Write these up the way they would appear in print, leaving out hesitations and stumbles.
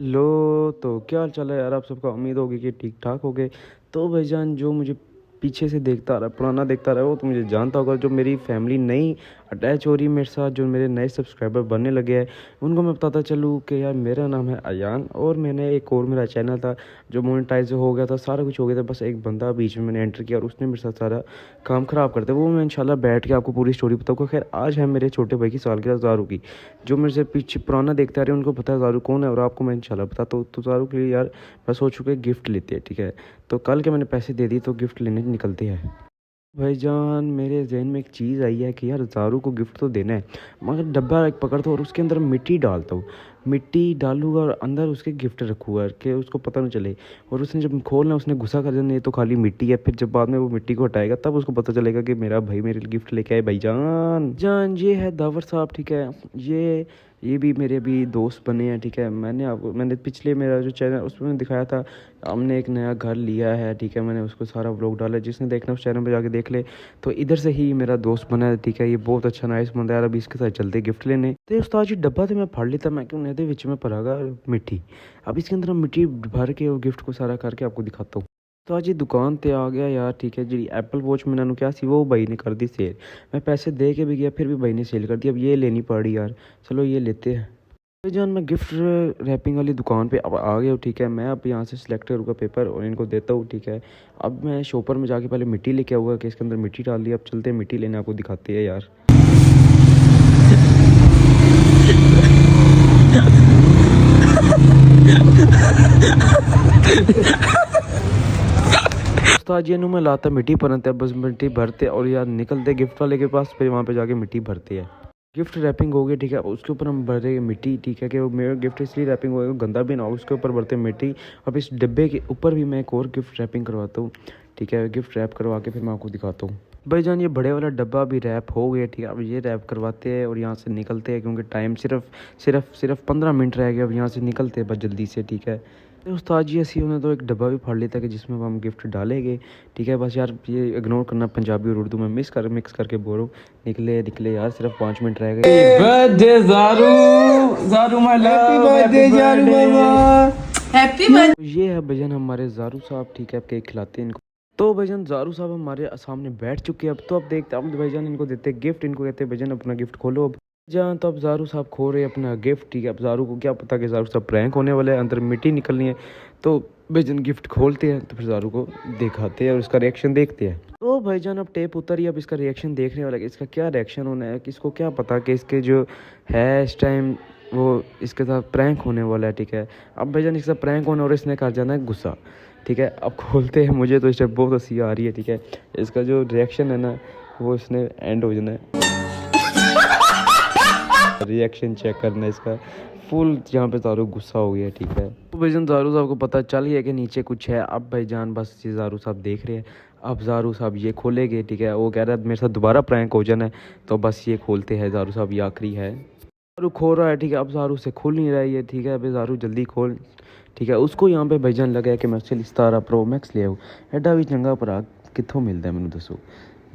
लो तो क्या हाल चाल है यार, आप सबका उम्मीद होगी कि ठीक ठाक हो गए। तो भाईजान जो मुझे पीछे से देखता आ रहा है, पुराना देखता रहा है, वो तो मुझे जानता होगा। जो मेरी फैमिली नई अटैच हो रही है मेरे साथ, जो मेरे नए सब्सक्राइबर बनने लगे हैं, उनको मैं बताता चलूँ कि यार मेरा नाम है अयान और मैंने एक और मेरा चैनल था जो मोनेटाइज हो गया था, सारा कुछ हो गया था। बस एक बंदा बीच में मैंने एंटर किया और उसने मेरे साथ सारा काम ख़राब करते। वो मैं इंशाल्लाह बैठ के आपको पूरी स्टोरी बताऊँगा। खैर आज है मेरे छोटे भाई की सालगिरह ज़ारू की। जो मेरे से पीछे पुराना देखते आ रहे हैं उनको पता है ज़ारू कौन है, और आपको मैं इंशाल्लाह बताता हूँ। तो ज़ारू के लिए यार मैं सोच चुका गिफ्ट लेते हैं, ठीक है। तो कल के मैंने पैसे दे दिए तो गिफ्ट लेने निकलते हैं। भाईजान मेरे जहन में एक चीज़ आई है कि यार ज़ारू को गिफ्ट तो देना है, मगर डब्बा एक पकड़ता हूँ और उसके अंदर मिट्टी डालता हूँ। मिट्टी डालूंगा और अंदर उसके गिफ्ट रखूँगा कि उसको पता ना चले। और उसने जब खोलना उसने गुस्सा कर देना, ये तो खाली मिट्टी है। फिर जब बाद में वो मिट्टी को हटाएगा तब उसको पता चलेगा कि मेरा भाई मेरे लिए गिफ्ट लेके आए। भाईजान जान ये है दावर साहब, ठीक है। ये भी मेरे अभी दोस्त बने हैं, ठीक है। मैंने पिछले मेरा जो चैनल उसमें दिखाया था, हमने एक नया घर लिया है, ठीक है। मैंने उसको सारा व्लॉग डाला, जिसने देखना उस चैनल पे जाके देख ले। तो इधर से ही मेरा दोस्त बना है, ठीक है। ये बहुत अच्छा नाइस बंदा है। अभी इसके साथ चलते गिफ्ट लेने। तो उस्ताद जी डब्बा तो मैं फाड़ लेता, मैं क्यों नहीं विच में भरागा मिट्टी। अब इसके अंदर मिट्टी भर के और गिफ्ट को सारा करके आपको दिखाता हूँ। तो आज ये दुकान ते आ गया यार, ठीक है। जी एप्पल वॉच मैंने क्या सी वो भाई ने कर दी सेल। मैं पैसे दे के भी गया, फिर भी भाई ने सेल कर दी। अब ये लेनी पड़ी यार, चलो ये लेते हैं। तो जान मैं गिफ्ट रैपिंग वाली दुकान पे अब आ गया हूँ, ठीक है। मैं अब यहाँ से सिलेक्ट करूँगा पेपर और इनको देता हूँ, ठीक है। अब मैं शॉपर में जाके पहले मिट्टी लेके आऊँगा कि इसके अंदर मिट्टी डाल दी। अब चलते हैं मिट्टी लेने, आपको दिखाते हैं यार। उस्ताद जी मैं लाता मिट्टी भरते, बस मिट्टी भरते और यार निकलते गिफ्ट वाले के पास, फिर वहाँ पे जाके मिट्टी भरते हैं। गिफ्ट रैपिंग हो गई, ठीक है। उसके ऊपर हम भरे मिट्टी, ठीक है। कि वो मेरा गिफ्ट इसलिए रैपिंग होगा गंदा भी ना हो, उसके ऊपर भरते मिट्टी। अब इस डब्बे के ऊपर भी मैं एक और गिफ्ट रैपिंग करवाता हूँ, ठीक है। गिफ्ट रैप करवा के फिर मैं आपको दिखाता हूँ। भाईजान ये बड़े वाला डब्बा भी रैप हो गया, ठीक है। अब ये रैप करवाते हैं और यहाँ से निकलते हैं, क्योंकि टाइम सिर्फ 15 मिनट रह गया। अब यहाँ से निकलते हैं बस जल्दी से, ठीक है। तो उस्ताद जी ऐसी उन्होंने तो एक डब्बा भी फाड़ लिया था कि जिसमें हम गिफ्ट डालेंगे, ठीक है। बस यार ये इग्नोर करना, पंजाबी और उर्दू में मिक्स करके बोलो। निकले यार, सिर्फ 5 मिनट रह गए। Birthday Zaru my love, happy birthday Zaru मामा, हैप्पी बर्थडे। ये है भजन हमारे ज़ारू साहब, ठीक है। केक खिलाते हैं इनको। तो भाईजान ज़ारू साहब हमारे सामने बैठ चुके हैं। अब तो अब देखते हैं, अब भाईजान इनको देते हैं गिफ्ट। इनको कहते हैं भाईजान अपना गिफ्ट खोलो। अब जान तो अब ज़ारू साहब खो रहे अपना गिफ्ट, ठीक है। अब ज़ारू को क्या पता कि ज़ारू साहब प्रैंक होने वाला है, अंदर मिट्टी निकलनी है। तो भाईजान गिफ्ट खोलते हैं, तो फिर ज़ारू को दिखाते हैं और इसका रिएक्शन देखते हैं। तो भाईजान अब टेप उतरी, अब इसका रिएक्शन देखने वाला है। इसका क्या रिएक्शन होना है, किसको क्या पता कि इसके जो है इस टाइम वो इसके साथ प्रैंक होने वाला है, ठीक है। अब भाईजान इसका प्रैंक होने और इसने कर जाना है गुस्सा, ठीक है। अब खोलते हैं, मुझे तो इस टाइम बहुत हंसी आ रही है, ठीक है। इसका जो रिएक्शन है ना वो इसने एंड हो जाना है। रिएक्शन चेक करना इसका फुल, यहाँ पे ज़ारू गुस्सा हो गया, ठीक है। तो भाईजान ज़ारू साहब को पता चल गया कि नीचे कुछ है। अब भाईजान बस ये ज़ारू साहब देख रहे हैं। अब ज़ारू साहब ये खोलेंगे, ठीक है। वो कह रहा है मेरे साथ दोबारा प्रैंक हो जाना है, तो बस ये खोलते हैं ज़ारू साहब, ये आखिरी है। ज़ारू खो रहा है, ठीक है। अब ज़ारू से खुल नहीं रहा है ये, ठीक है। अभी ज़ारू जल्दी खोल, ठीक है। उसको यहाँ पे भाईजान लगा है कि मैं उससे 17 प्रो मैक्स ले आऊँ। एडा भी चंगा भरा कितों मिलता है मैंने दसो,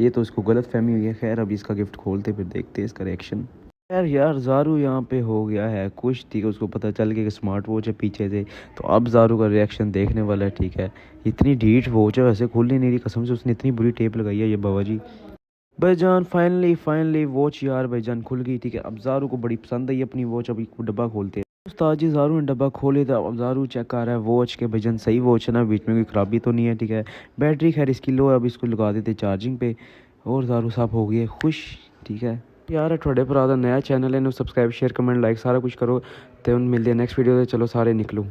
ये तो उसको गलत फहमी हुई है। खैर अभी इसका गिफ्ट खोलते फिर देखते हैं इसका रिएक्शन। यार ज़ारू यहाँ पे हो गया है खुश, ठीक है। उसको पता चल गया कि स्मार्ट वॉच है पीछे से। तो अब ज़ारू का रिएक्शन देखने वाला है, ठीक है। इतनी ढीठ वॉच है, वैसे खुल ही नहीं रही कसम से, उसने इतनी बुरी टेप लगाई है ये बाबा जी। भाईजान फाइनली वॉच यार भाईजान खुल गई, ठीक है। अब ज़ारू को बड़ी पसंद आई अपनी वॉच। अभी डब्बा खोलते हैं। उस्ताद जी ज़ारू ने डब्बा खोले था। अब ज़ारू चेक कर रहा है वॉच के, भाईजान सही वॉच है ना, बीच में कोई ख़राबी तो नहीं है, ठीक है। बैटरी खैर इसकी लो है, अब इसको लगा देते चार्जिंग पे और ज़ारू साहब हो गए खुश, ठीक है। यार थोड़े भरा दा नया चैनल है, सब्सक्राइब शेयर कमेंट लाइक सारा कुछ करो। तो मिलते हैं नेक्स्ट वीडियो से, चलो सारे निकलो।